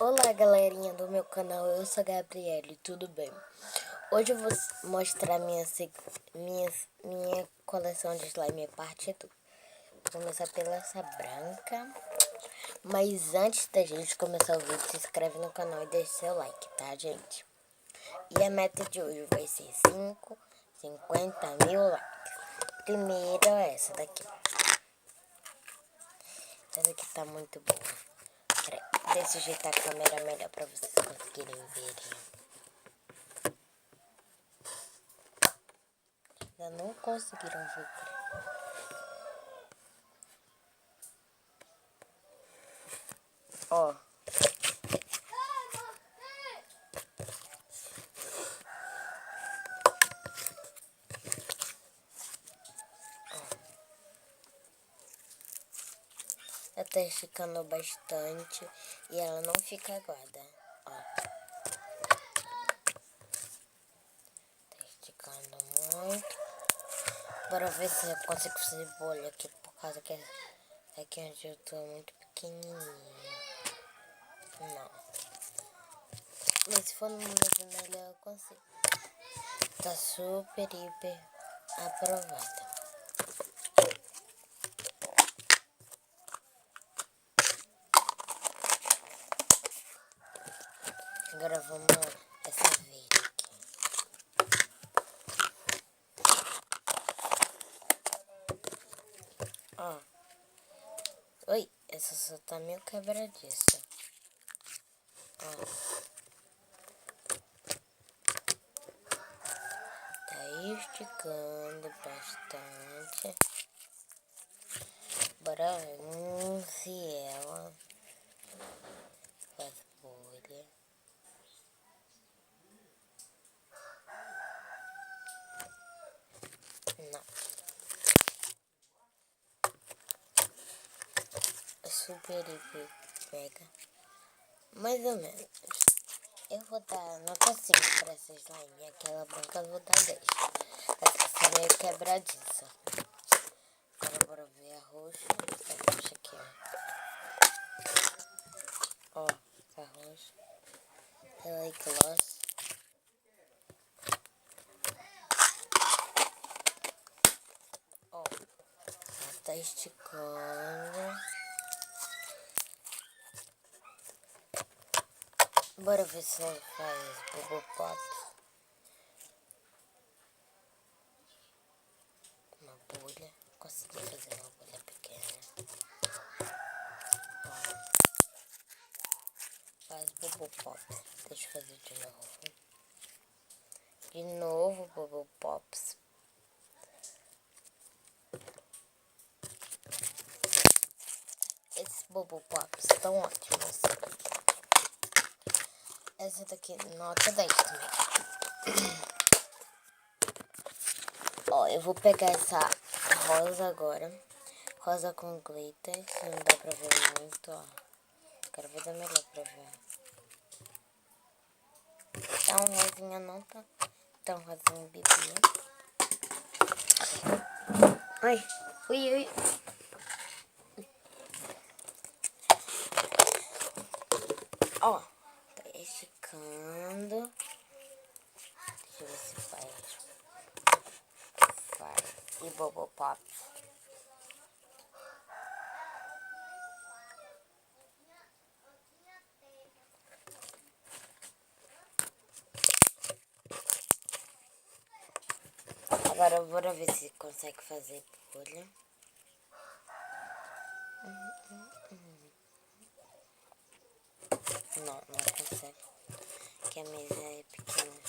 Olá, galerinha do meu canal, eu sou a Gabriele, tudo bem? Hoje eu vou mostrar minha coleção de slime parte 2. Vou começar pela essa branca. Mas antes da gente começar o vídeo, se inscreve no canal e deixa seu like, tá, gente? E a meta de hoje vai ser 50 mil likes. Primeiro é essa daqui. Essa aqui tá muito boa. Peraí, deixa eu ajeitar a câmera melhor pra vocês conseguirem verem. Ainda não conseguiram ver. Ó. Ela tá esticando bastante e ela não fica aguada. Ó. Tá esticando muito. Bora ver se eu consigo fazer bolha aqui, por causa que aqui onde eu tô é muito pequenininho. Não. Mas se for no mundo melhor eu consigo. Tá super, hiper aprovada. Agora vamos essa verde aqui. Ó. Oi, essa só tá meio quebradiça. Ó. Tá esticando bastante. Bora ver se ela faz bolha. Não. Super hiper pega. Mais ou menos. Eu vou dar nota 5 pra essa slime. Aquela branca eu vou dar 10. Essa é meio quebradiça. Agora bora ver a roxa. Essa roxa aqui, ó. Ó, essa roxa. Ela é gloss. Ó, ela tá esticando. Bora ver se ela faz bubble pop. Uma bolha. Consegui fazer uma bolha pequena. Ó, faz bubble pop. Deixa eu fazer de novo. De novo, bubble pops. Esses bubble pops estão ótimos. Essa daqui, nota 10 também. Ó, eu vou pegar essa rosa agora. Rosa com glitter. Se não dá pra ver muito, ó. Quero ver da melhor pra ver. Tá um rosinha, não tá? Tá um rosinha bebê. Ai, ui, ui. Ó, tá esticando. Deixa eu ver se faz. E bubble pop. Agora bora ver se consegue fazer bolha. Não, não consegue. Porque a mesa é pequena.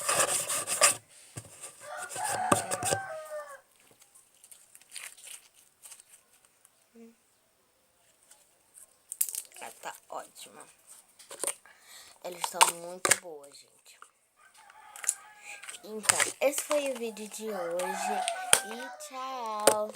Ela tá ótima. Elas estão muito boas, gente. Então, esse foi o vídeo de hoje. E tchau!